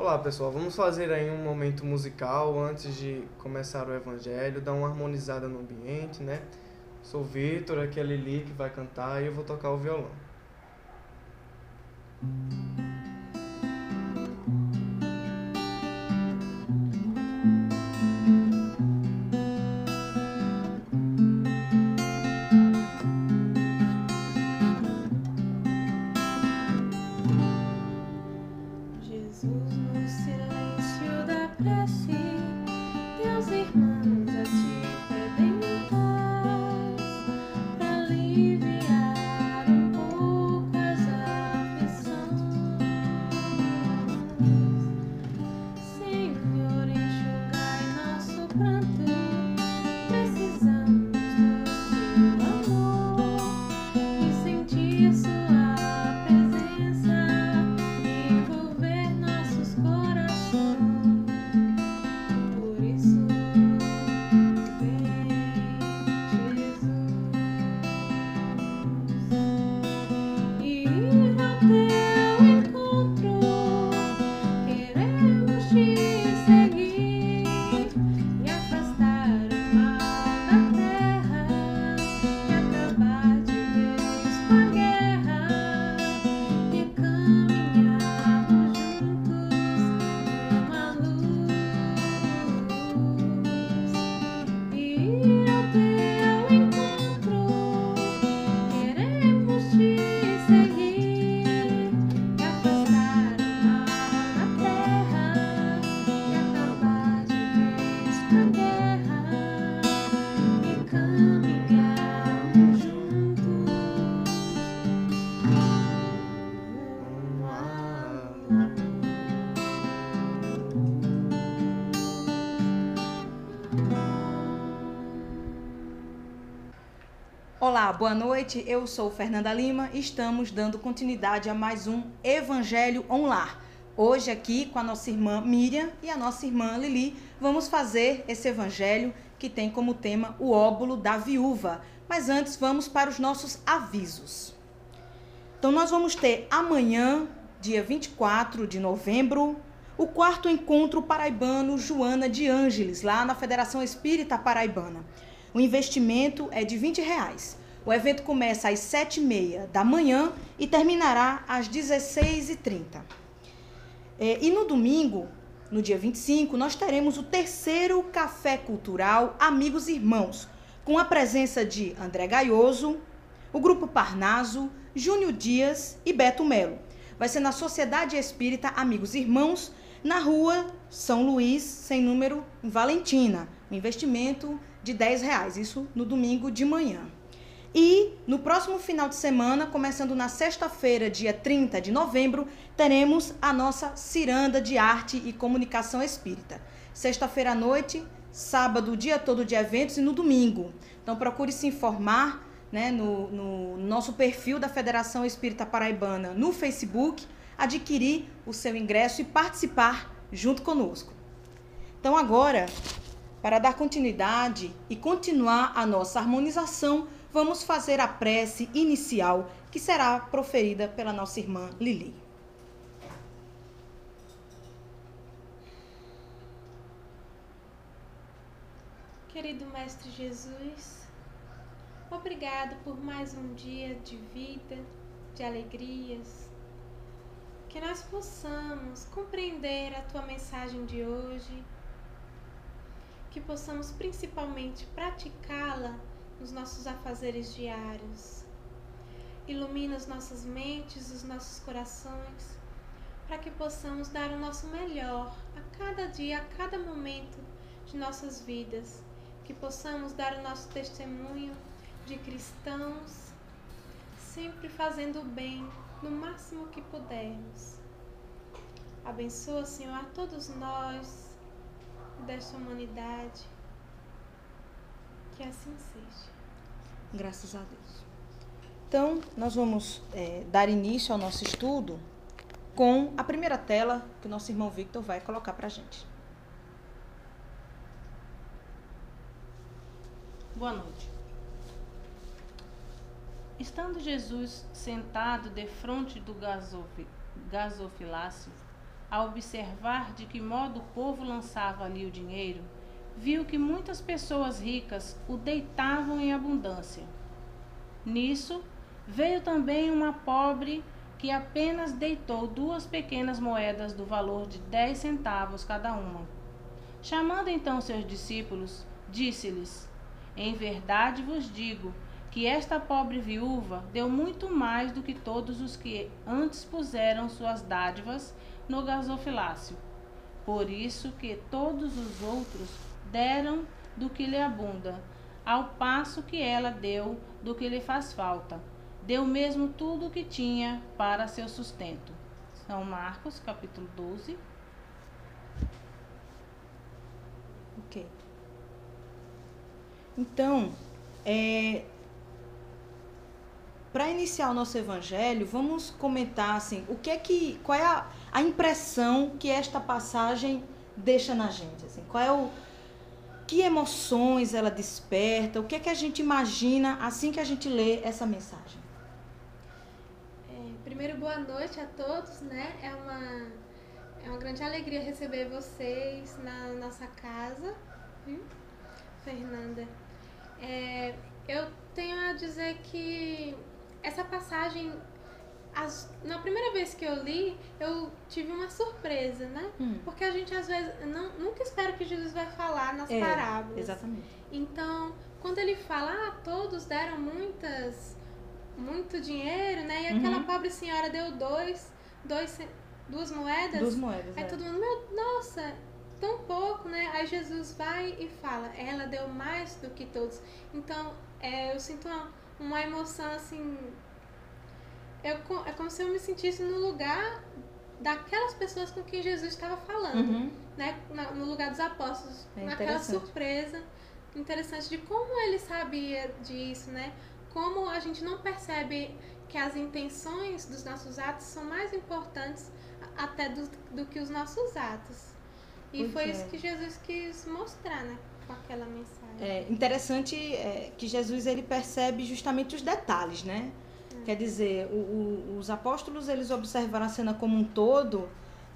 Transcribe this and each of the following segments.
Olá pessoal, vamos fazer aí um momento musical antes de começar o evangelho, dar uma harmonizada no ambiente, né? Sou o Vitor, aqui é a Lili que vai cantar e eu vou tocar o violão. Jesus, no silêncio da prece, teus irmãos a ti pedem paz, pra aliviar um pouco as aflições. Senhor, enxugai nosso pranto, precisamos do teu amor e sentir sua presença envolver nossos corações. Por isso, vem, Jesus, e ir ao teu encontro. Queremos te seguir e afastar o mal da terra e acabar de vez com a guerra e caminharmos juntos numa luz. E ir ao teu encontro. Queremos te seguir e afastar o mal da terra e acabar de vez com a guerra e caminharmos juntos rumo à luz. Olá, boa noite. Eu sou Fernanda Lima e estamos dando continuidade a mais um Evangelho online. Hoje aqui com a nossa irmã Miriam e a nossa irmã Lili, vamos fazer esse evangelho que tem como tema o óbolo da viúva. Mas antes vamos para os nossos avisos. Então nós vamos ter amanhã, dia 24 de novembro, o 4º encontro paraibano Joana de Ângeles, lá na Federação Espírita Paraibana. O investimento é de R$20. O evento começa às 7h30 da manhã e terminará às 16h30. E no domingo, no dia 25, nós teremos o 3º Café Cultural Amigos e Irmãos, com a presença de André Gaioso, o Grupo Parnaso, Júnior Dias e Beto Melo. Vai ser na Sociedade Espírita Amigos e Irmãos, na rua São Luís, sem número, em Valentina. Um investimento de R$10, isso no domingo de manhã. E no próximo final de semana, começando na sexta-feira, dia 30 de novembro, teremos a nossa Ciranda de Arte e Comunicação Espírita. Sexta-feira à noite, sábado, o dia todo de eventos e no domingo. Então procure se informar, né, no nosso perfil da Federação Espírita Paraibana no Facebook, adquirir o seu ingresso e participar junto conosco. Então agora, para dar continuidade e continuar a nossa harmonização, vamos fazer a prece inicial, que será proferida pela nossa irmã Lili. Querido Mestre Jesus, obrigado por mais um dia de vida, de alegrias. Que nós possamos compreender a Tua mensagem de hoje, que possamos principalmente praticá-la nos nossos afazeres diários. Ilumina as nossas mentes, os nossos corações, para que possamos dar o nosso melhor a cada dia, a cada momento de nossas vidas. Que possamos dar o nosso testemunho de cristãos, sempre fazendo o bem no máximo que pudermos. Abençoa, Senhor, a todos nós desta humanidade. Que assim seja. Graças a Deus. Então, nós vamos dar início ao nosso estudo com a primeira tela que o nosso irmão Victor vai colocar para a gente. Boa noite. Estando Jesus sentado defronte do gasofilácio, ao observar de que modo o povo lançava ali o dinheiro, viu que muitas pessoas ricas o deitavam em abundância. Nisso, veio também uma pobre que apenas deitou 2 pequenas moedas do valor de 10 centavos cada uma. Chamando então seus discípulos, disse-lhes: Em verdade vos digo que esta pobre viúva deu muito mais do que todos os que antes puseram suas dádivas no gasofilácio. Por isso que todos os outros deram do que lhe abunda, ao passo que ela deu do que lhe faz falta. Deu mesmo tudo o que tinha para seu sustento. São Marcos, capítulo 12. Ok. Então, para iniciar o nosso evangelho, vamos comentar assim, qual é a impressão que esta passagem deixa na gente, assim, que emoções ela desperta, o que é que a gente imagina assim que a gente lê essa mensagem? Primeiro, boa noite a todos, né? É uma grande alegria receber vocês na nossa casa, viu, Fernanda? Eu tenho a dizer que essa passagem, na primeira vez que eu li, eu tive uma surpresa, né? Porque a gente às vezes nunca espera que Jesus vai falar nas parábolas. Exatamente. Então, quando ele fala, todos deram muito dinheiro, né? E aquela pobre senhora deu 2 moedas. 2 moedas. Aí todo mundo, nossa, tão pouco, né? Aí Jesus vai e fala, ela deu mais do que todos. Então, eu sinto uma emoção assim. É como se eu me sentisse no lugar daquelas pessoas com quem Jesus estava falando, né? No lugar dos apóstolos, naquela surpresa interessante de como ele sabia disso, né? Como a gente não percebe que as intenções dos nossos atos são mais importantes até do que os nossos atos. E foi isso que Jesus quis mostrar, né? Com aquela mensagem. É interessante que Jesus ele percebe justamente os detalhes, né? Quer dizer, os apóstolos eles observaram a cena como um todo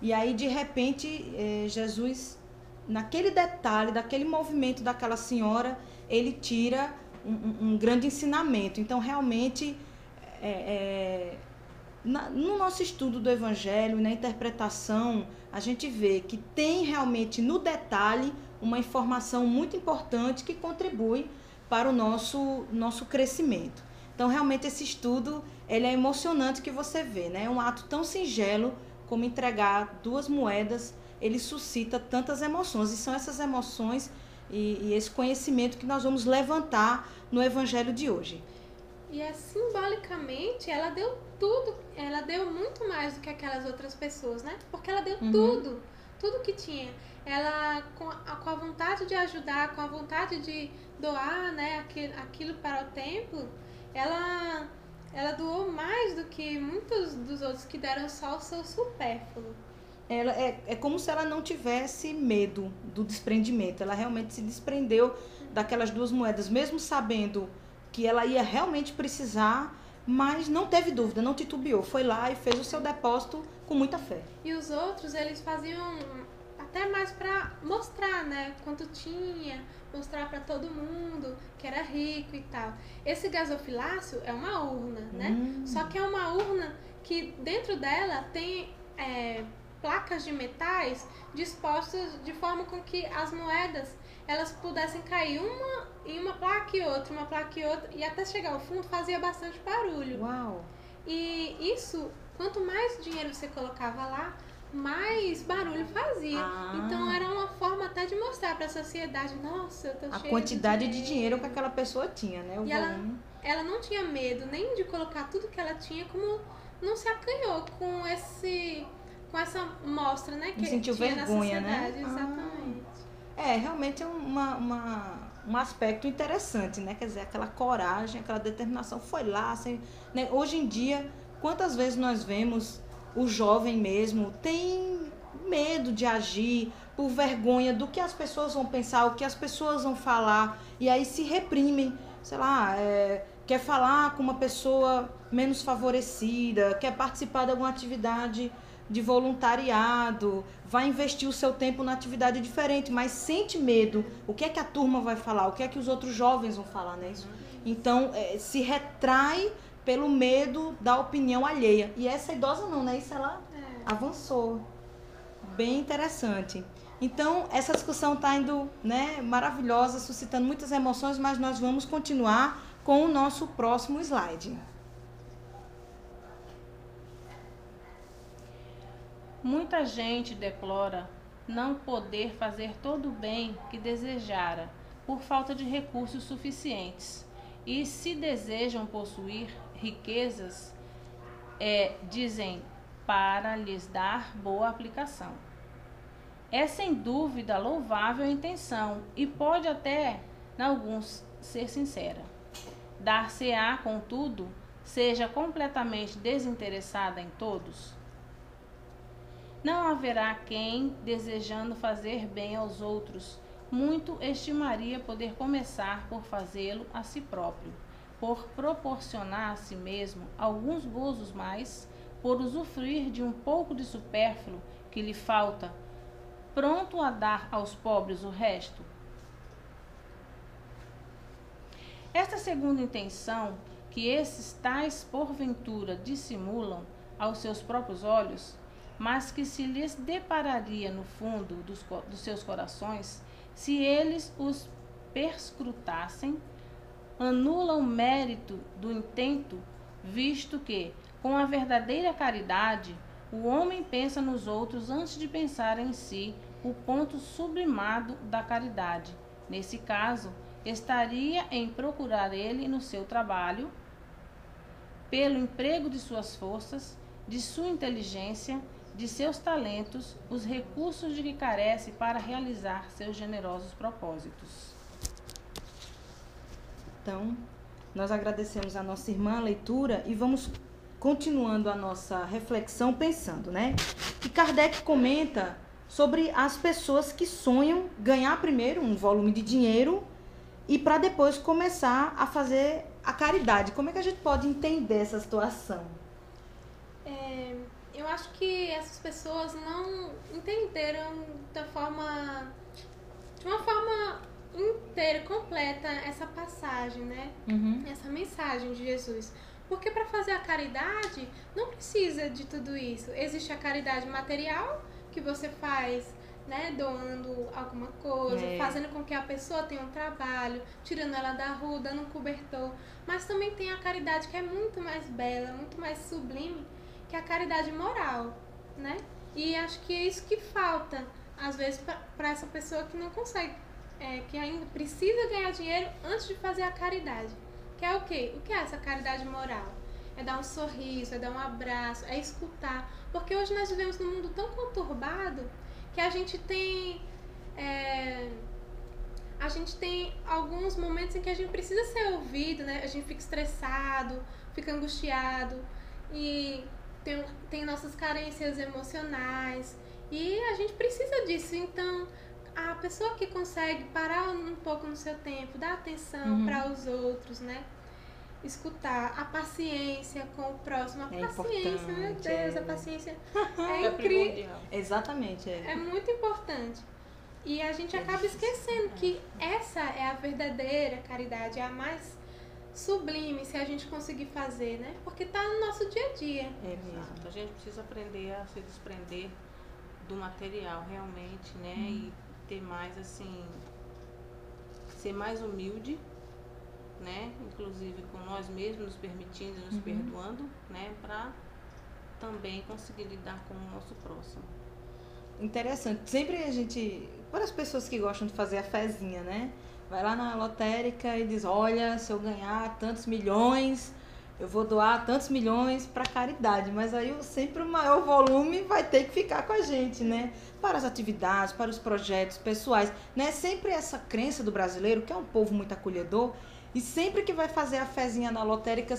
e aí de repente Jesus, naquele detalhe, daquele movimento daquela senhora, ele tira um grande ensinamento. Então realmente no nosso estudo do Evangelho, na interpretação, a gente vê que tem realmente no detalhe uma informação muito importante que contribui para o nosso crescimento. Então, realmente, esse estudo ele é emocionante que você vê, né? Um ato tão singelo como entregar 2 moedas, ele suscita tantas emoções. E são essas emoções e esse conhecimento que nós vamos levantar no Evangelho de hoje. E simbolicamente, ela deu tudo, ela deu muito mais do que aquelas outras pessoas, né? Porque ela deu tudo que tinha. Ela, com a vontade de ajudar, com a vontade de doar, né, aquilo para o templo, ela doou mais do que muitos dos outros que deram só o seu supérfluo. Ela é como se ela não tivesse medo do desprendimento. Ela realmente se desprendeu daquelas 2 moedas, mesmo sabendo que ela ia realmente precisar, mas não teve dúvida, não titubeou. Foi lá e fez o seu depósito com muita fé. E os outros, eles faziam até mais para mostrar, né, quanto tinha, mostrar para todo mundo que era rico e tal. Esse gasofilácio é uma urna, né? Só que é uma urna que dentro dela tem placas de metais dispostas de forma com que as moedas elas pudessem cair uma placa e outra, e até chegar ao fundo fazia bastante barulho. Uau! E isso, quanto mais dinheiro você colocava lá, mais barulho fazia. Então era uma forma até de mostrar para a sociedade, nossa, eu tô cheia a quantidade de dinheiro que aquela pessoa tinha, né? O volume. Ela não tinha medo nem de colocar tudo que ela tinha, como não se acanhou com essa mostra, né? Que não sentiu tinha vergonha, na sociedade, né? Exatamente. Realmente é um aspecto interessante, né? Quer dizer, aquela coragem, aquela determinação foi lá, assim, né? Hoje em dia, quantas vezes nós vemos o jovem mesmo tem medo de agir por vergonha do que as pessoas vão pensar, o que as pessoas vão falar, e aí se reprimem, sei lá, quer falar com uma pessoa menos favorecida, quer participar de alguma atividade de voluntariado, vai investir o seu tempo na atividade diferente, mas sente medo. O que é que a turma vai falar? O que é que os outros jovens vão falar, né? Então, se retrai pelo medo da opinião alheia. E essa idosa não, né? Isso ela avançou. Bem interessante. Então, essa discussão está indo, né, maravilhosa, suscitando muitas emoções, mas nós vamos continuar com o nosso próximo slide. Muita gente deplora não poder fazer todo o bem que desejara por falta de recursos suficientes. E se desejam possuir riquezas, dizem para lhes dar boa aplicação. É sem dúvida louvável a intenção e pode até, em alguns, ser sincera. Dar-se-á, contudo, seja completamente desinteressada em todos. Não haverá quem, desejando fazer bem aos outros, muito estimaria poder começar por fazê-lo a si próprio, por proporcionar a si mesmo alguns gozos mais, por usufruir de um pouco de supérfluo que lhe falta, pronto a dar aos pobres o resto. Esta segunda intenção, que esses tais porventura dissimulam aos seus próprios olhos, mas que se lhes depararia no fundo dos seus corações, se eles os perscrutassem, anula o mérito do intento, visto que, com a verdadeira caridade, o homem pensa nos outros antes de pensar em si, o ponto sublimado da caridade. Nesse caso, estaria em procurar ele no seu trabalho, pelo emprego de suas forças, de sua inteligência, de seus talentos, os recursos de que carece para realizar seus generosos propósitos. Então, nós agradecemos a nossa irmã a leitura e vamos continuando a nossa reflexão pensando, né? E Kardec comenta sobre as pessoas que sonham ganhar primeiro um volume de dinheiro e para depois começar a fazer a caridade. Como é que a gente pode entender essa situação? Eu acho que essas pessoas não entenderam de uma forma inteira, completa, essa passagem, né? Essa mensagem de Jesus. Porque para fazer a caridade não precisa de tudo isso. Existe a caridade material, que você faz, né, doando alguma coisa, fazendo com que a pessoa tenha um trabalho, tirando ela da rua, dando um cobertor. Mas também tem a caridade que é muito mais bela, muito mais sublime, que é a caridade moral, né? E acho que é isso que falta, às vezes, para essa pessoa que não consegue, que ainda precisa ganhar dinheiro antes de fazer a caridade. Que é o quê? O que é essa caridade moral? É dar um sorriso, é dar um abraço, é escutar. Porque hoje nós vivemos num mundo tão conturbado que a gente tem alguns momentos em que a gente precisa ser ouvido, né? A gente fica estressado, fica angustiado e tem nossas carências emocionais e a gente precisa disso. Então, a pessoa que consegue parar um pouco no seu tempo, dar atenção para os outros, né? Escutar, a paciência com o próximo, a paciência, meu Deus, a paciência é incrível. Exatamente. É muito importante. E a gente acaba esquecendo que essa é a verdadeira caridade, é a mais sublime, se a gente conseguir fazer, né? Porque tá no nosso dia a dia. É mesmo. A gente precisa aprender a se desprender do material, realmente, né? E ter mais, assim, ser mais humilde, né? Inclusive com nós mesmos, nos permitindo, nos perdoando, né? Para também conseguir lidar com o nosso próximo. Interessante. Sempre a gente, para as pessoas que gostam de fazer a fezinha, né? Vai lá na lotérica e diz, olha, se eu ganhar tantos milhões, eu vou doar tantos milhões para caridade. Mas aí sempre o maior volume vai ter que ficar com a gente, né? Para as atividades, para os projetos pessoais, né? Sempre essa crença do brasileiro, que é um povo muito acolhedor, e sempre que vai fazer a fezinha na lotérica,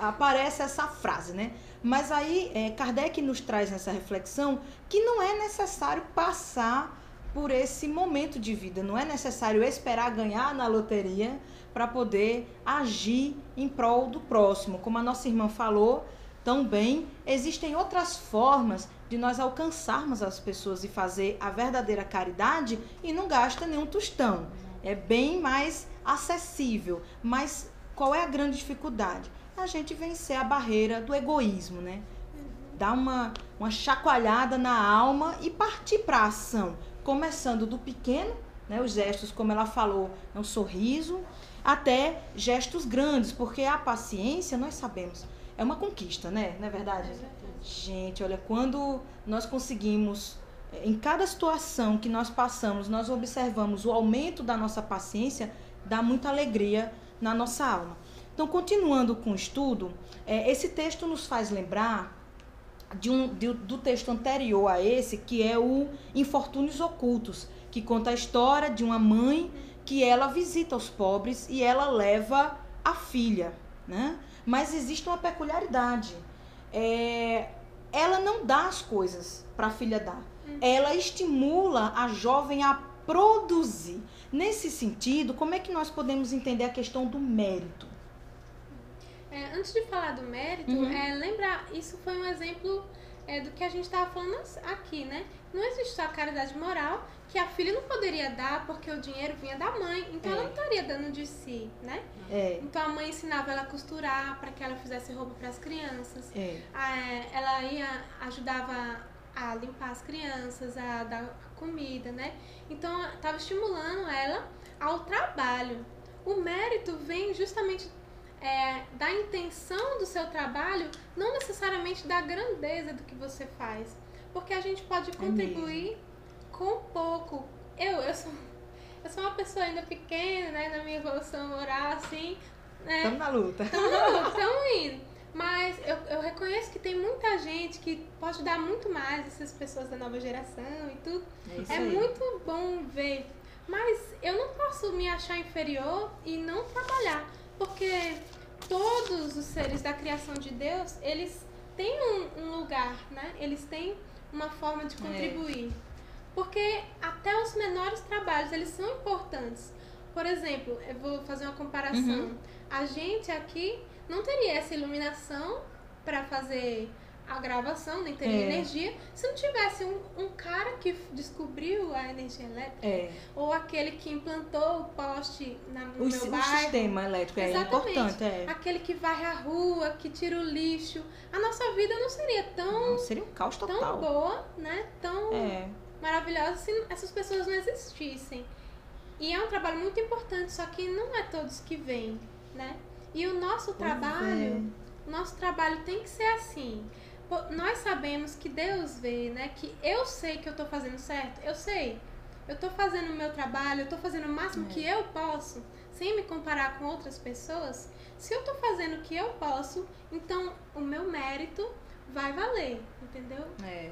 aparece essa frase, né? Mas aí, Kardec nos traz nessa reflexão que não é necessário passar por esse momento de vida, não é necessário esperar ganhar na loteria para poder agir em prol do próximo. Como a nossa irmã falou, também existem outras formas de nós alcançarmos as pessoas e fazer a verdadeira caridade e não gasta nenhum tostão. É bem mais acessível. Mas qual é a grande dificuldade? A gente vencer a barreira do egoísmo, né? Dar uma chacoalhada na alma e partir para a ação. Começando do pequeno, né? Os gestos, como ela falou, é um sorriso, até gestos grandes, porque a paciência, nós sabemos, é uma conquista, né? Não é verdade? Gente, olha, quando nós conseguimos, em cada situação que nós passamos, nós observamos o aumento da nossa paciência, dá muita alegria na nossa alma. Então, continuando com o estudo, esse texto nos faz lembrar do texto anterior a esse, que é o Infortúnios Ocultos, que conta a história de uma mãe que ela visita os pobres e ela leva a filha, né? Mas existe uma peculiaridade. Ela não dá as coisas para a filha dar. Ela estimula a jovem a produzir. Nesse sentido, como é que nós podemos entender a questão do mérito? Antes de falar do mérito, lembrar, isso foi um exemplo do que a gente estava falando aqui, né? Não existe só a caridade moral, que a filha não poderia dar porque o dinheiro vinha da mãe, então ela não estaria dando de si, né? Então a mãe ensinava ela a costurar para que ela fizesse roupa para as crianças. Ela ajudava a limpar as crianças, a dar comida, né? Então estava estimulando ela ao trabalho. O mérito vem justamente da intenção do seu trabalho, não necessariamente da grandeza do que você faz. Porque a gente pode contribuir com pouco. Eu sou uma pessoa ainda pequena, né, na minha evolução moral, assim. Estamos na luta. Estamos indo. Mas eu reconheço que tem muita gente que pode dar muito mais, essas pessoas da nova geração e tudo. É muito bom ver. Mas eu não posso me achar inferior e não trabalhar. Porque todos os seres da criação de Deus, eles têm um lugar, né? Eles têm uma forma de contribuir. Porque até os menores trabalhos, eles são importantes. Por exemplo, eu vou fazer uma comparação. A gente aqui não teria essa iluminação para fazer a gravação, nem teria energia, se não tivesse um cara que descobriu a energia elétrica, ou aquele que implantou o poste no meu bairro. O sistema elétrico é importante. Aquele que varre a rua, que tira o lixo. A nossa vida não seria tão... seria um caos total. Tão boa, né? Tão maravilhosa se essas pessoas não existissem. E é um trabalho muito importante, só que não é todos que vêm, né? E o nosso trabalho tem que ser assim. Nós sabemos que Deus vê, né? Que eu sei que eu tô fazendo certo. Eu sei. Eu tô fazendo o meu trabalho, eu tô fazendo o máximo que eu posso, sem me comparar com outras pessoas. Se eu tô fazendo o que eu posso, então o meu mérito vai valer, entendeu?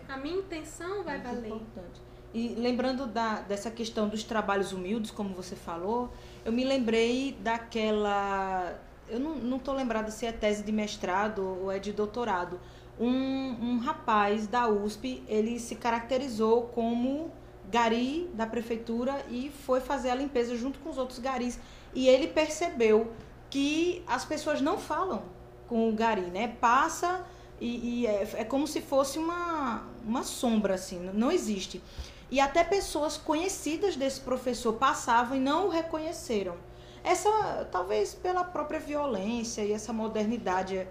A minha intenção vai valer. Importante. E lembrando dessa questão dos trabalhos humildes, como você falou, eu me lembrei daquela... Eu não tô lembrada se é tese de mestrado ou é de doutorado. Um rapaz da USP, ele se caracterizou como gari da prefeitura e foi fazer a limpeza junto com os outros garis. E ele percebeu que as pessoas não falam com o gari, né? Passa e é como se fosse uma sombra, assim, não existe. E até pessoas conhecidas desse professor passavam e não o reconheceram. Talvez pela própria violência e essa modernidade...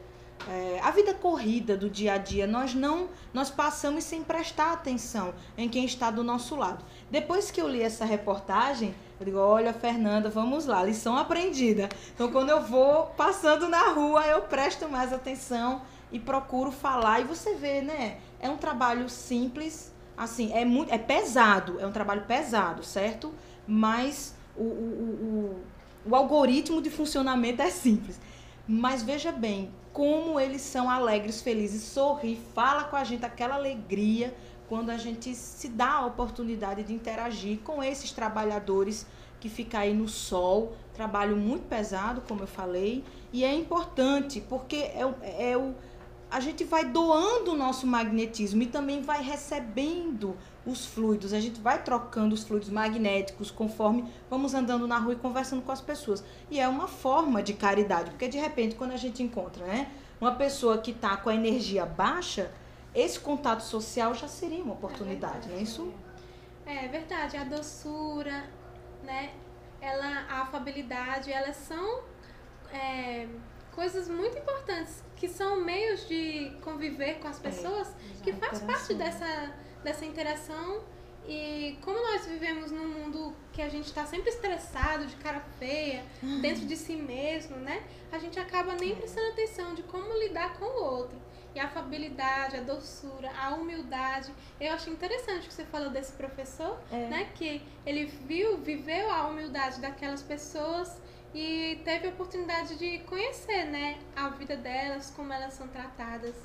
a vida corrida do dia a dia, nós passamos sem prestar atenção em quem está do nosso lado. Depois que eu li essa reportagem, eu digo, olha, Fernanda, vamos lá, lição aprendida. Então, quando eu vou passando na rua, eu presto mais atenção e procuro falar. E você vê, né? É um trabalho simples, assim, é pesado, é um trabalho pesado, certo? Mas o algoritmo de funcionamento é simples. Mas veja bem, como eles são alegres, felizes, sorri, fala com a gente aquela alegria quando a gente se dá a oportunidade de interagir com esses trabalhadores que ficam aí no sol, trabalho muito pesado, como eu falei, e é importante porque a gente vai doando o nosso magnetismo e também vai recebendo os fluidos, a gente vai trocando os fluidos magnéticos conforme vamos andando na rua e conversando com as pessoas. E é uma forma de caridade, porque de repente quando a gente encontra, né, uma pessoa que está com a energia baixa, esse contato social já seria uma oportunidade, não é isso? É verdade, a doçura, né? A afabilidade, elas são coisas muito importantes, que são meios de conviver com as pessoas, que faz parte dessa interação. E como nós vivemos num mundo que a gente está sempre estressado, de cara feia, dentro de si mesmo, né? A gente acaba nem prestando atenção de como lidar com o outro. E a afabilidade, a doçura, a humildade. Eu achei interessante que você falou desse professor, né? Que ele viveu a humildade daquelas pessoas e teve a oportunidade de conhecer, né? A vida delas, como elas são tratadas.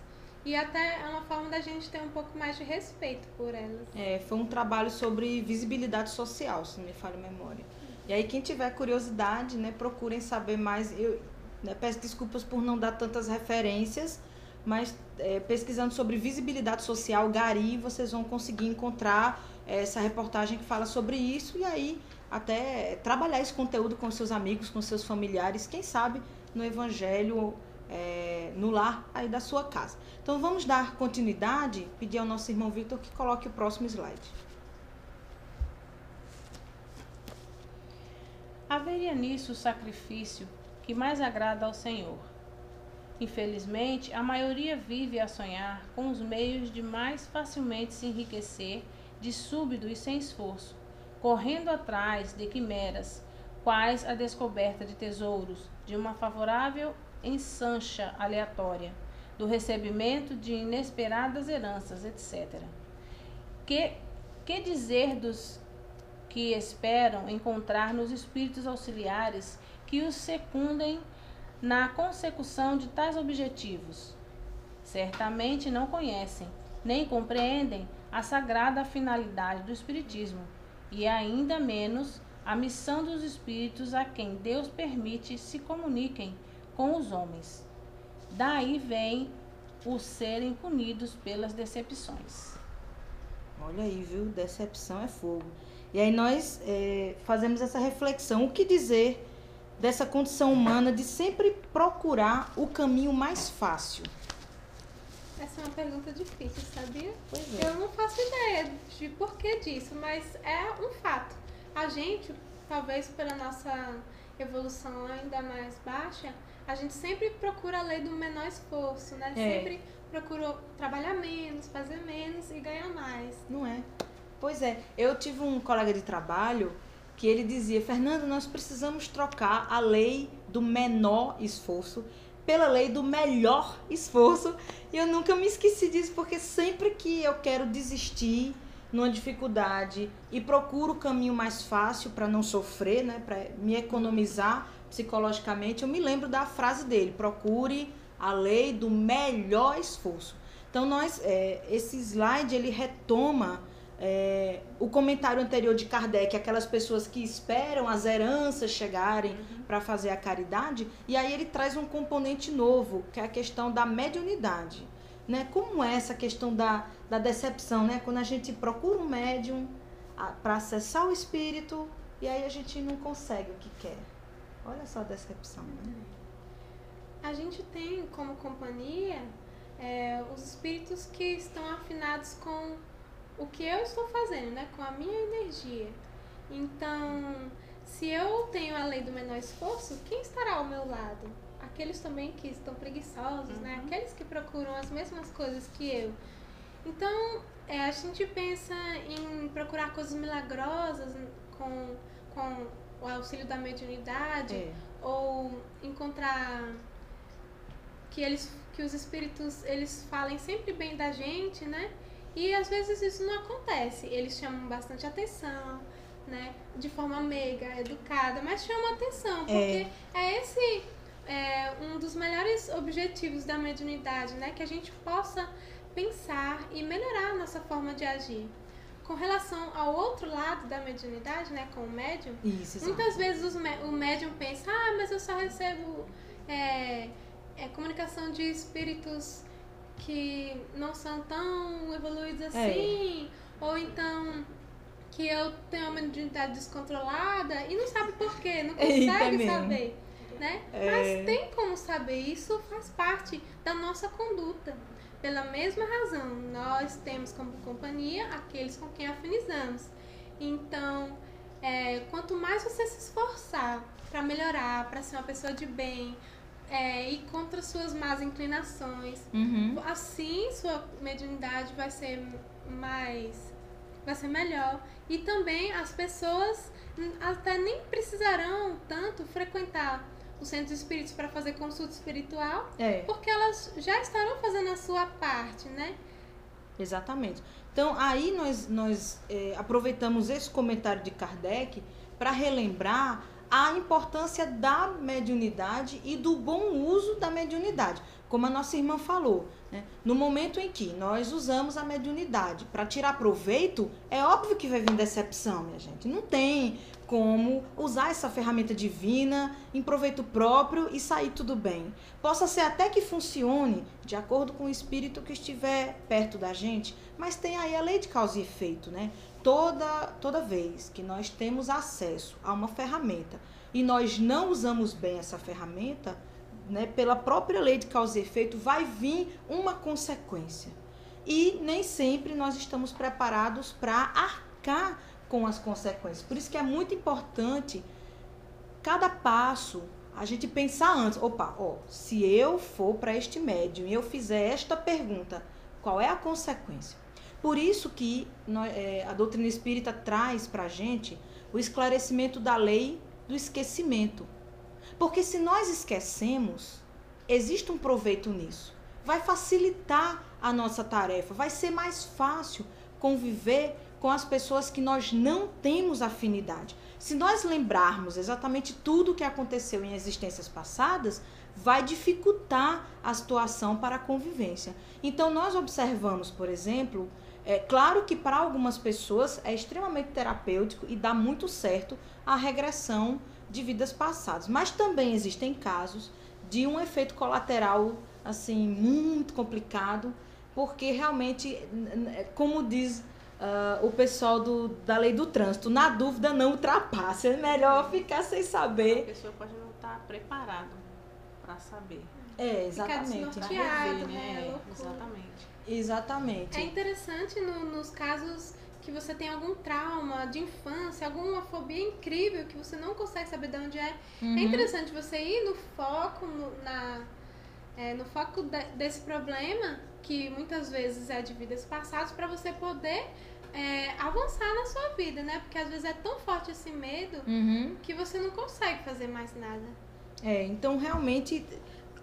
E até é uma forma da gente ter um pouco mais de respeito por elas. Foi um trabalho sobre visibilidade social, se não me falha a memória. E aí, quem tiver curiosidade, né, procurem saber mais. Eu peço desculpas por não dar tantas referências, mas pesquisando sobre visibilidade social, Gari, vocês vão conseguir encontrar essa reportagem que fala sobre isso. E aí, até trabalhar esse conteúdo com seus amigos, com seus familiares, quem sabe no Evangelho, no lar aí da sua casa. Então vamos dar continuidade, pedir ao nosso irmão Victor que coloque o próximo slide. Haveria nisso o sacrifício que mais agrada ao Senhor. Infelizmente, a maioria vive a sonhar com os meios de mais facilmente se enriquecer de súbito e sem esforço, correndo atrás de quimeras, quais a descoberta de tesouros, de uma favorável ensancha aleatória, do recebimento de inesperadas heranças, etc. Que dizer dos que esperam encontrar nos espíritos auxiliares que os secundem na consecução de tais objetivos? Certamente não conhecem, nem compreendem a sagrada finalidade do Espiritismo, e ainda menos a missão dos espíritos a quem Deus permite se comuniquem com os homens. Daí vem o serem punidos pelas decepções. Olha aí, viu? Decepção é fogo. E aí nós fazemos essa reflexão. O que dizer dessa condição humana de sempre procurar o caminho mais fácil? Essa é uma pergunta difícil, sabia? Pois é. Eu não faço ideia de porquê disso, mas é um fato. A gente, talvez pela nossa evolução ainda mais baixa, a gente sempre procura a lei do menor esforço, né? Sempre procura trabalhar menos, fazer menos e ganhar mais. Não é? Pois é. Eu tive um colega de trabalho que ele dizia: Fernanda, nós precisamos trocar a lei do menor esforço pela lei do melhor esforço. E eu nunca me esqueci disso, porque sempre que eu quero desistir numa dificuldade e procuro o caminho mais fácil para não sofrer, né, para me economizar psicologicamente, eu me lembro da frase dele: procure a lei do melhor esforço. Então esse slide ele retoma o comentário anterior de Kardec, aquelas pessoas que esperam as heranças chegarem para fazer a caridade, e aí ele traz um componente novo, que é a questão da mediunidade, né? Como é essa questão da decepção, né? Quando a gente procura um médium para acessar o espírito e aí a gente não consegue o que quer. Olha só a decepção, né? A gente tem como companhia os espíritos que estão afinados com o que eu estou fazendo, né? Com a minha energia. Então, se eu tenho a lei do menor esforço, quem estará ao meu lado? Aqueles também que estão preguiçosos, né? Aqueles que procuram as mesmas coisas que eu. Então, a gente pensa em procurar coisas milagrosas com o auxílio da mediunidade, ou encontrar que os espíritos eles falem sempre bem da gente, né? E às vezes isso não acontece. Eles chamam bastante atenção, né? De forma meiga, educada, mas chamam atenção, porque esse um dos melhores objetivos da mediunidade, né? Que a gente possa pensar e melhorar a nossa forma de agir. Com relação ao outro lado da mediunidade, né? Com o médium, muitas vezes o médium pensa: mas eu só recebo comunicação de espíritos que não são tão evoluídos assim, ou então que eu tenho uma mediunidade descontrolada e não sabe por quê, não consegue saber, né? Mas tem como saber, isso faz parte da nossa conduta. Pela mesma razão, nós temos como companhia aqueles com quem afinizamos. Então, quanto mais você se esforçar para melhorar, para ser uma pessoa de bem, ir contra suas más inclinações, assim sua mediunidade vai ser melhor. E também as pessoas até nem precisarão tanto frequentar o centro de espíritos para fazer consulta espiritual, porque elas já estarão fazendo a sua parte, né? Exatamente. Então, aí nós aproveitamos esse comentário de Kardec para relembrar a importância da mediunidade e do bom uso da mediunidade. Como a nossa irmã falou, né? No momento em que nós usamos a mediunidade para tirar proveito, é óbvio que vai vir decepção, minha gente. Não tem como usar essa ferramenta divina em proveito próprio e sair tudo bem. Possa ser até que funcione de acordo com o espírito que estiver perto da gente, mas tem aí a lei de causa e efeito, né? Toda vez que nós temos acesso a uma ferramenta e nós não usamos bem essa ferramenta, né, pela própria lei de causa e efeito, vai vir uma consequência. E nem sempre nós estamos preparados para arcar com as consequências. Por isso que é muito importante, cada passo, a gente pensar antes. Se eu for para este médium e eu fizer esta pergunta, qual é a consequência? Por isso que a doutrina espírita traz para a gente o esclarecimento da lei do esquecimento. Porque se nós esquecemos, existe um proveito nisso. Vai facilitar a nossa tarefa, vai ser mais fácil conviver com as pessoas que nós não temos afinidade. Se nós lembrarmos exatamente tudo o que aconteceu em existências passadas, vai dificultar a situação para a convivência. Então, nós observamos, por exemplo, claro que para algumas pessoas é extremamente terapêutico e dá muito certo a regressão de vidas passadas. Mas também existem casos de um efeito colateral, assim, muito complicado, porque realmente, como diz o pessoal da lei do trânsito, na dúvida não ultrapasse. É melhor ficar sem saber. A pessoa pode não estar preparada para saber. Exatamente. Ficar desnorteado, né? Exatamente. É interessante nos casos que você tem algum trauma de infância, alguma fobia incrível que você não consegue saber de onde é. É interessante você ir no foco, no foco desse problema, que muitas vezes é de vidas passadas, para você poder avançar na sua vida, né? Porque às vezes é tão forte esse medo que você não consegue fazer mais nada. Então realmente,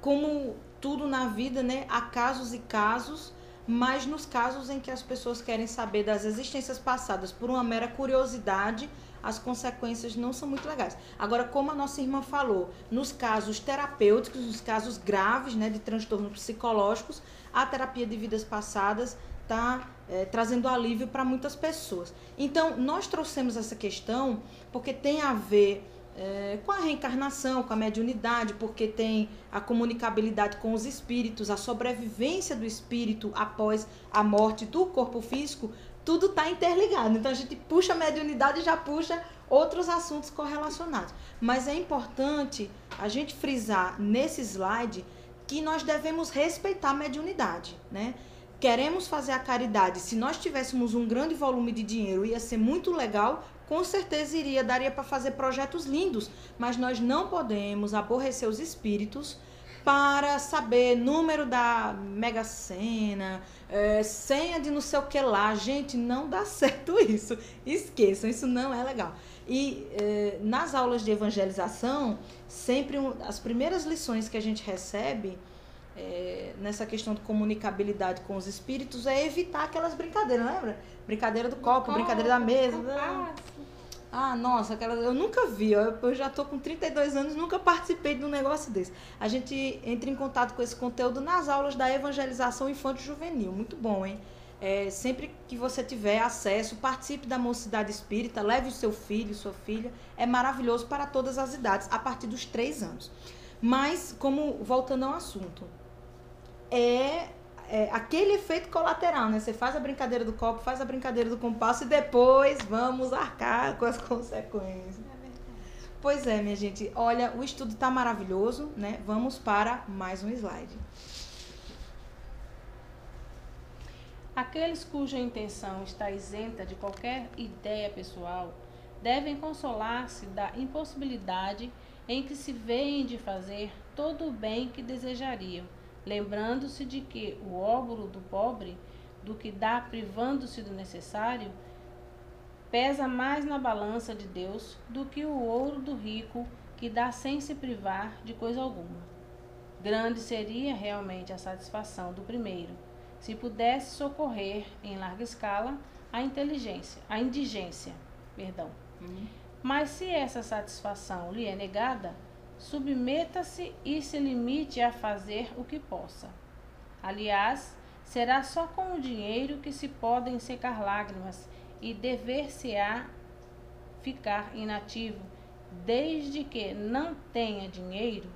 como tudo na vida, né? Há casos e casos, mas nos casos em que as pessoas querem saber das existências passadas por uma mera curiosidade, as consequências não são muito legais. Agora, como a nossa irmã falou, nos casos terapêuticos, nos casos graves, né, de transtornos psicológicos, a terapia de vidas passadas está trazendo alívio para muitas pessoas. Então, nós trouxemos essa questão porque tem a ver com a reencarnação, com a mediunidade, porque tem a comunicabilidade com os espíritos, a sobrevivência do espírito após a morte do corpo físico, tudo está interligado. Então a gente puxa a mediunidade e já puxa outros assuntos correlacionados. Mas é importante a gente frisar nesse slide que nós devemos respeitar a mediunidade, né? Queremos fazer a caridade. Se nós tivéssemos um grande volume de dinheiro, ia ser muito legal, com certeza daria para fazer projetos lindos, mas nós não podemos aborrecer os espíritos para saber número da Mega Sena, senha de não sei o que lá. Gente, não dá certo isso. Esqueçam, isso não é legal. E nas aulas de evangelização, sempre as primeiras lições que a gente recebe nessa questão de comunicabilidade com os espíritos é evitar aquelas brincadeiras, lembra? Brincadeira do copo, brincadeira da mesa. Nossa, eu nunca vi, eu já tô com 32 anos, nunca participei de um negócio desse. A gente entra em contato com esse conteúdo nas aulas da evangelização infanto-juvenil, muito bom, hein? Sempre que você tiver acesso, participe da Mocidade Espírita, leve o seu filho, sua filha, é maravilhoso para todas as idades, a partir dos 3 anos. Mas, voltando ao assunto, aquele efeito colateral, né? Você faz a brincadeira do copo, faz a brincadeira do compasso e depois vamos arcar com as consequências. Pois é, minha gente. Olha, o estudo tá maravilhoso, né? Vamos para mais um slide. Aqueles cuja intenção está isenta de qualquer ideia pessoal devem consolar-se da impossibilidade em que se veem de fazer todo o bem que desejariam, lembrando-se de que o óbolo do pobre, do que dá privando-se do necessário, pesa mais na balança de Deus do que o ouro do rico, que dá sem se privar de coisa alguma. Grande seria realmente a satisfação do primeiro, se pudesse socorrer em larga escala a indigência. Mas se essa satisfação lhe é negada, submeta-se e se limite a fazer o que possa. Aliás, será só com o dinheiro que se podem secar lágrimas e dever-se-á ficar inativo, desde que não tenha dinheiro.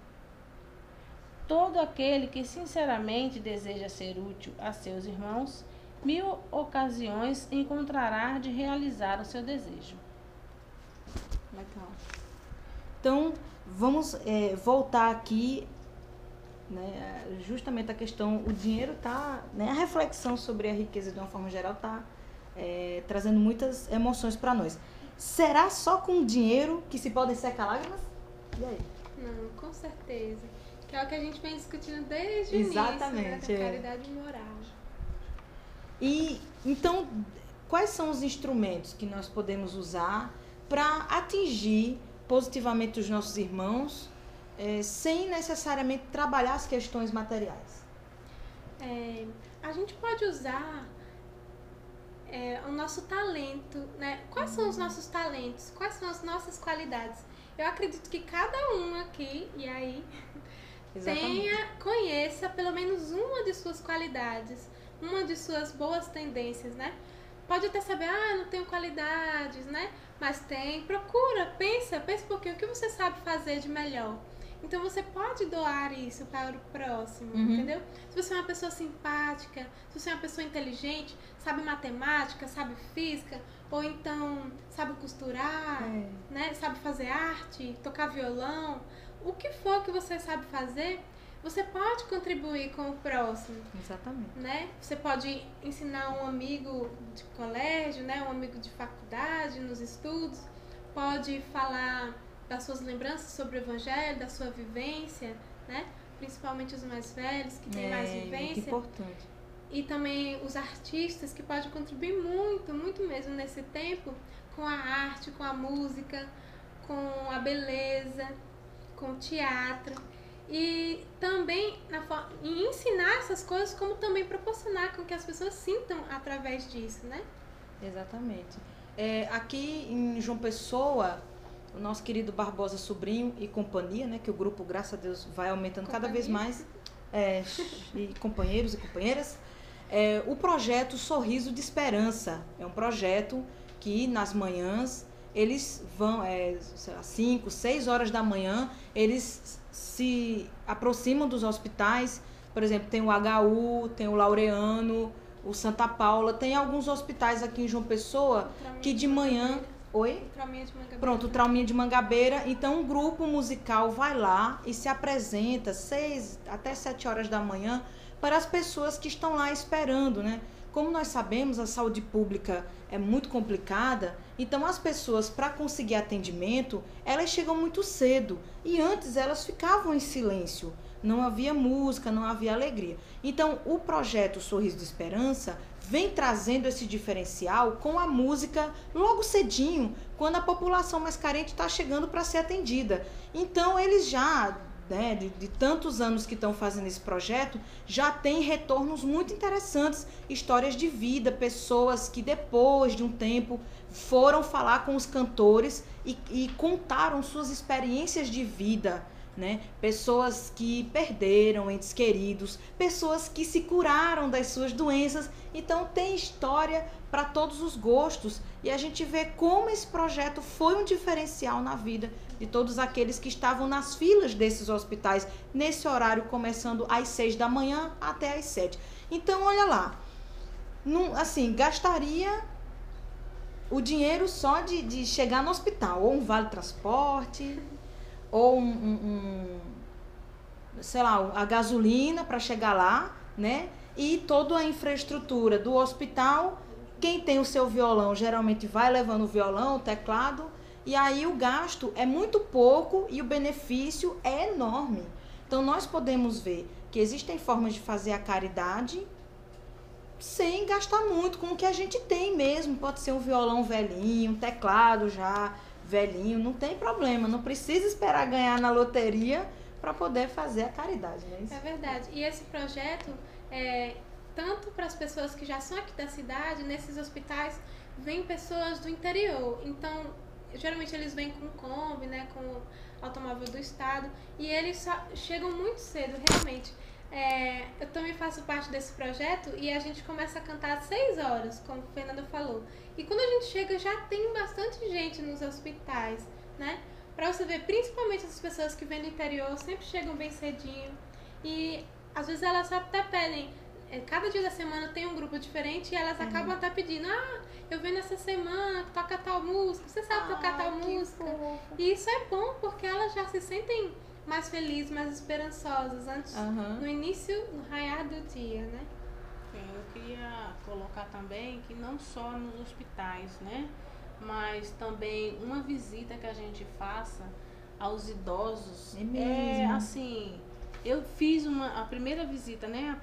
Todo aquele que sinceramente deseja ser útil a seus irmãos, 1000 ocasiões encontrará de realizar o seu desejo. Legal. Então, vamos voltar aqui, né, justamente a questão, o dinheiro está, né, a reflexão sobre a riqueza de uma forma geral está trazendo muitas emoções para nós. Será só com o dinheiro que se podem secar lágrimas? E aí? Não, com certeza. Que é o que a gente vem discutindo desde o Exatamente, início, né, da caridade moral. E, então, quais são os instrumentos que nós podemos usar para atingir positivamente os nossos irmãos, sem necessariamente trabalhar as questões materiais? A gente pode usar o nosso talento, né? Quais são os nossos talentos? Quais são as nossas qualidades? Eu acredito que cada um aqui, e aí, conheça pelo menos uma de suas qualidades, uma de suas boas tendências, né? Pode até saber, eu não tenho qualidades, né? Mas procura, pensa um pouquinho, o que você sabe fazer de melhor? Então você pode doar isso para o próximo, entendeu? Se você é uma pessoa simpática, se você é uma pessoa inteligente, sabe matemática, sabe física, ou então sabe costurar, né? Sabe fazer arte, tocar violão, o que for que você sabe fazer, você pode contribuir com o próximo. Exatamente. Né? Você pode ensinar um amigo de colégio, né? Um amigo de faculdade, nos estudos, pode falar das suas lembranças sobre o Evangelho, da sua vivência, né? Principalmente os mais velhos, que têm mais vivência. Muito importante. E também os artistas, que podem contribuir muito, muito mesmo nesse tempo, com a arte, com a música, com a beleza, com o teatro. E também em ensinar essas coisas, como também proporcionar com que as pessoas sintam através disso, né? Exatamente. Aqui em João Pessoa, o nosso querido Barbosa Sobrinho e companhia, né, que o grupo, graças a Deus, vai aumentando cada vez mais, e companheiros e companheiras, o projeto Sorriso de Esperança. É um projeto que nas manhãs eles vão, 5, 6 horas da manhã, eles se aproximam dos hospitais. Por exemplo, tem o HU, tem o Laureano, o Santa Paula, tem alguns hospitais aqui em João Pessoa que de manhã... Oi? O Trauminha de Mangabeira. Pronto, o Trauminha de Mangabeira. Então, um grupo musical vai lá e se apresenta 6 até 7 horas da manhã para as pessoas que estão lá esperando, né? Como nós sabemos, a saúde pública é muito complicada, então as pessoas, para conseguir atendimento, elas chegam muito cedo. E antes elas ficavam em silêncio. Não havia música, não havia alegria. Então, o projeto Sorriso de Esperança vem trazendo esse diferencial com a música logo cedinho, quando a população mais carente está chegando para ser atendida. Então, eles já, né, de tantos anos que estão fazendo esse projeto, já tem retornos muito interessantes, histórias de vida, pessoas que depois de um tempo foram falar com os cantores e contaram suas experiências de vida, né? Pessoas que perderam entes queridos, pessoas que se curaram das suas doenças. Então tem história para todos os gostos, e a gente vê como esse projeto foi um diferencial na vida de todos aqueles que estavam nas filas desses hospitais, nesse horário começando às 6 da manhã até às 7. Então olha lá, assim, gastaria o dinheiro só de chegar no hospital, ou um vale transporte, ou sei lá, a gasolina para chegar lá, né? e toda a infraestrutura do hospital. Quem tem o seu violão geralmente vai levando o violão, o teclado, e aí o gasto é muito pouco e o benefício é enorme. Então nós podemos ver que existem formas de fazer a caridade sem gastar muito, com o que a gente tem mesmo. Pode ser um violão velhinho, um teclado já velhinho, não tem problema, não precisa esperar ganhar na loteria para poder fazer a caridade, né? É verdade. E esse projeto, tanto para as pessoas que já são aqui da cidade, nesses hospitais, vêm pessoas do interior. Então, geralmente eles vêm com Kombi, né, com o automóvel do estado, e eles chegam muito cedo, realmente. Eu também faço parte desse projeto e a gente começa a cantar às 6 horas, como o Fernando falou. E quando a gente chega, já tem bastante gente nos hospitais, né? Pra você ver, principalmente as pessoas que vêm do interior, sempre chegam bem cedinho. E às vezes elas até pedem, cada dia da semana tem um grupo diferente e elas acabam até pedindo, eu venho nessa semana, toca tal música, você sabe tocar tal música. E isso é bom porque elas já se sentem mais felizes, mais esperançosas antes, no início, no raiar do dia, né? Eu queria colocar também que não só nos hospitais, né? Mas também uma visita que a gente faça aos idosos. É mesmo. Assim, eu fiz a primeira visita, né?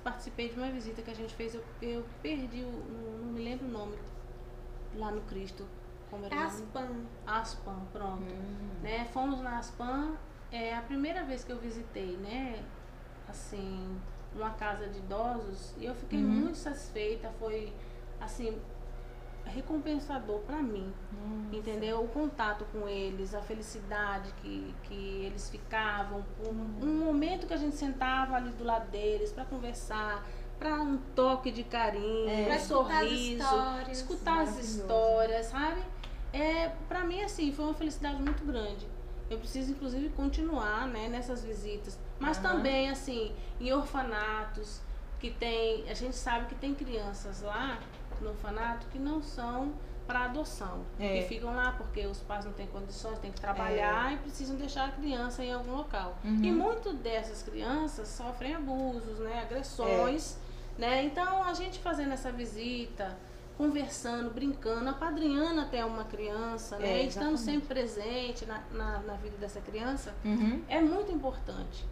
Participei de uma visita que a gente fez, eu perdi, não me lembro o nome, lá no Cristo. Como era o nome? Aspan. Aspan, pronto. Né? Fomos na Aspan, a primeira vez que eu visitei, né? Assim, uma casa de idosos, e eu fiquei muito satisfeita, foi, assim, recompensador para mim, entendeu? O contato com eles, a felicidade que eles ficavam, um momento que a gente sentava ali do lado deles para conversar, para um toque de carinho, pra sorriso, escutar as histórias, sabe? Para mim, assim, foi uma felicidade muito grande. Eu preciso, inclusive, continuar, né, nessas visitas, mas também, assim, em orfanatos, a gente sabe que tem crianças lá no orfanato que não são para adoção, que ficam lá porque os pais não têm condições, têm que trabalhar e precisam deixar a criança em algum local. E muitas dessas crianças sofrem abusos, né, agressões, né? Então a gente fazendo essa visita, conversando, brincando, apadrinhando até uma criança, né, estando sempre presente na vida dessa criança, é muito importante.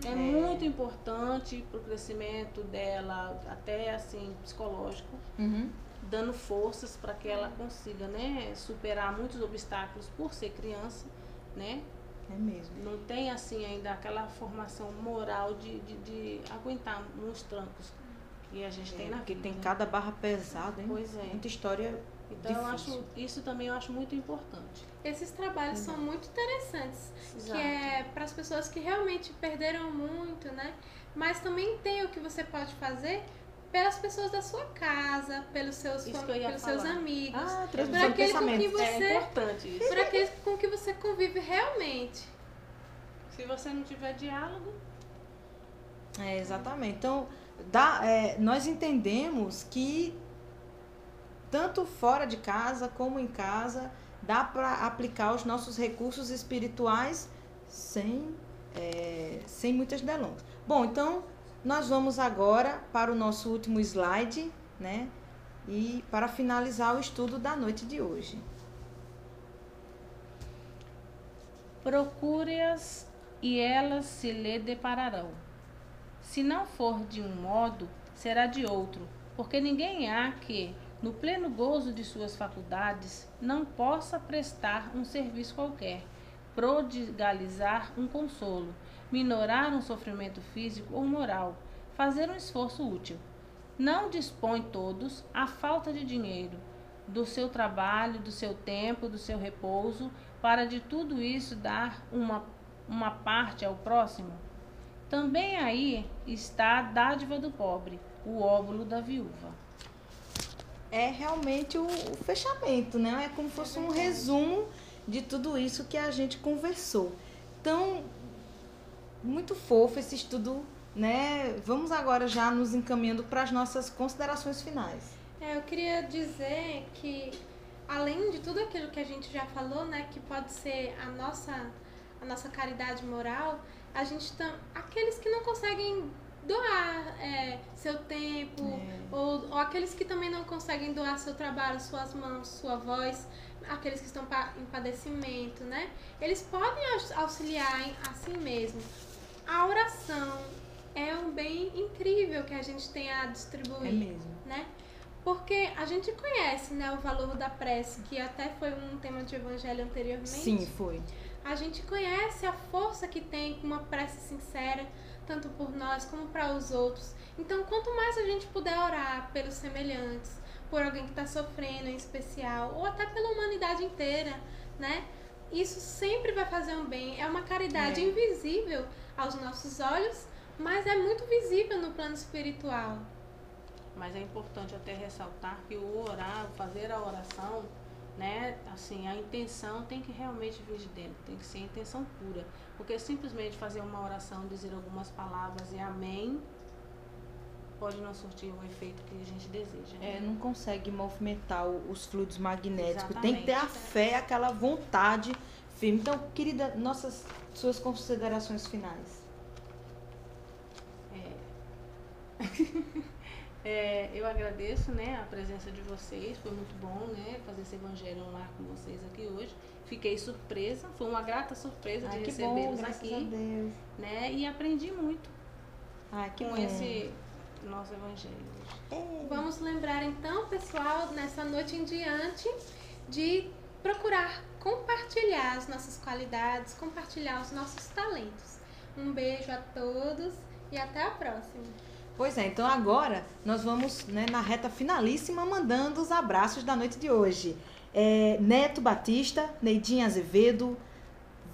É muito importante para o crescimento dela, até assim, psicológico, dando forças para que ela consiga, né, superar muitos obstáculos por ser criança, né? É mesmo. Não tem assim ainda aquela formação moral de aguentar uns trancos que a gente tem na vida. Porque tem cada barra pesada, hein? Pois é. Muita história. Então isso também eu acho muito importante. Esses trabalhos são muito interessantes, Exato. que é para as pessoas que realmente perderam muito, né? Mas também tem o que você pode fazer pelas pessoas da sua casa, pelos seus amigos, por aqueles com que você, é importante isso. por aqueles com que você convive realmente. Se você não tiver diálogo, Exatamente. Então, nós entendemos que tanto fora de casa como em casa dá para aplicar os nossos recursos espirituais sem muitas delongas. Bom, então nós vamos agora para o nosso último slide, né? E para finalizar o estudo da noite de hoje. procure-as e elas se lhe depararão. Se não for de um modo, será de outro, porque ninguém há que, no pleno gozo de suas faculdades, não possa prestar um serviço qualquer, prodigalizar um consolo, minorar um sofrimento físico ou moral, fazer um esforço útil. Não dispõe todos a falta de dinheiro, do seu trabalho, do seu tempo, do seu repouso, para de tudo isso dar uma parte ao próximo? Também aí está a dádiva do pobre, o óbolo da viúva. É realmente o fechamento, né? É como se fosse um resumo de tudo isso que a gente conversou. Então, muito fofo esse estudo, né? Vamos agora já nos encaminhando para as nossas considerações finais. Eu queria dizer que, além de tudo aquilo que a gente já falou, né, que pode ser a nossa caridade moral, a gente aqueles que não conseguem doar seu tempo, ou aqueles que também não conseguem doar seu trabalho, suas mãos, sua voz, aqueles que estão em padecimento, né? Eles podem auxiliar assim mesmo. A oração é um bem incrível que a gente tem a distribuir, né? Porque a gente conhece, né, o valor da prece, que até foi um tema de evangelho anteriormente. Sim, foi. A gente conhece a força que tem uma prece sincera, tanto por nós como para os outros. Então, quanto mais a gente puder orar pelos semelhantes, por alguém que está sofrendo em especial, ou até pela humanidade inteira, né? Isso sempre vai fazer um bem. É uma caridade invisível aos nossos olhos, mas é muito visível no plano espiritual. Mas é importante até ressaltar que o orar, fazer a oração, né, assim, a intenção tem que realmente vir de dentro, tem que ser a intenção pura. Porque simplesmente fazer uma oração, dizer algumas palavras e amém, pode não surtir o efeito que a gente deseja. Né? Não consegue movimentar os fluidos magnéticos. Exatamente. Tem que ter a fé, aquela vontade firme. Então, querida, suas considerações finais. Eu agradeço, né, a presença de vocês, foi muito bom, né, fazer esse evangelho online com vocês aqui hoje. Fiquei surpresa, foi uma grata surpresa de recebê-los aqui, a Deus. Né, e aprendi muito com esse nosso evangelho hoje. Vamos lembrar então, pessoal, nessa noite em diante, de procurar compartilhar as nossas qualidades, compartilhar os nossos talentos. Um beijo a todos e até a próxima. Pois é, então agora nós vamos, né, na reta finalíssima, mandando os abraços da noite de hoje. Neto Batista, Neidinha Azevedo,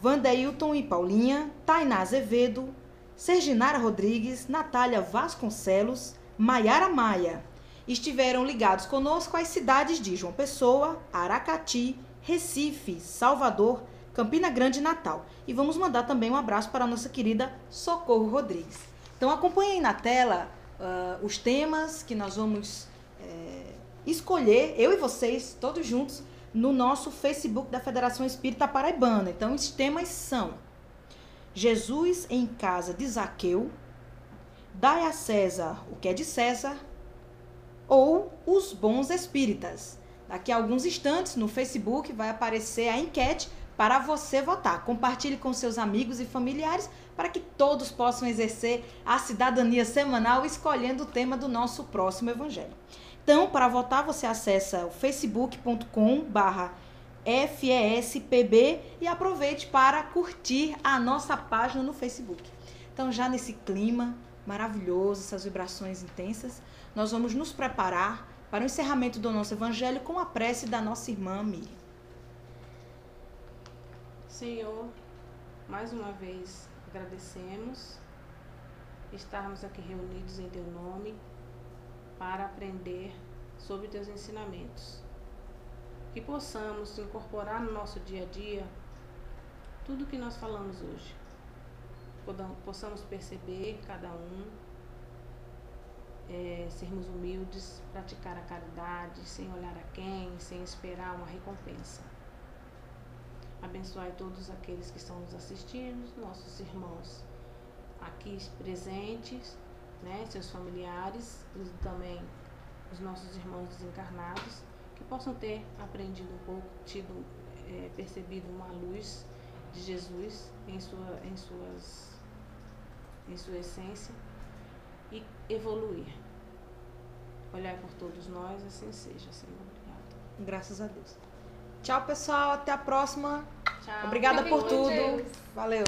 Vandeilton e Paulinha, Tainá Azevedo, Serginara Rodrigues, Natália Vasconcelos, Maiara Maia. Estiveram ligados conosco às cidades de João Pessoa, Aracati, Recife, Salvador, Campina Grande e Natal. E vamos mandar também um abraço para a nossa querida Socorro Rodrigues. Então acompanhem na tela os temas que nós vamos escolher, eu e vocês, todos juntos, no nosso Facebook da Federação Espírita Paraibana. Então os temas são: Jesus em casa de Zaqueu, dai a César o que é de César, ou os bons espíritas. Daqui a alguns instantes no Facebook vai aparecer a enquete para você votar. Compartilhe com seus amigos e familiares para que todos possam exercer a cidadania semanal escolhendo o tema do nosso próximo evangelho. Então, para votar, você acessa o facebook.com/FESPB e aproveite para curtir a nossa página no Facebook. Então, já nesse clima maravilhoso, essas vibrações intensas, nós vamos nos preparar para o encerramento do nosso evangelho com a prece da nossa irmã Miriam. Senhor, mais uma vez agradecemos estarmos aqui reunidos em Teu nome para aprender sobre Teus ensinamentos. Que possamos incorporar no nosso dia a dia tudo que nós falamos hoje. Possamos perceber cada um, sermos humildes, praticar a caridade, sem olhar a quem, sem esperar uma recompensa. Abençoai todos aqueles que estão nos assistindo, nossos irmãos aqui presentes, né, seus familiares e também os nossos irmãos desencarnados, que possam ter aprendido um pouco, percebido uma luz de Jesus em sua essência e evoluir. Olhar por todos nós, assim seja, Senhor. Obrigada. Graças a Deus. Tchau, pessoal. Até a próxima. Tchau. Obrigada por tudo. Deus. Valeu.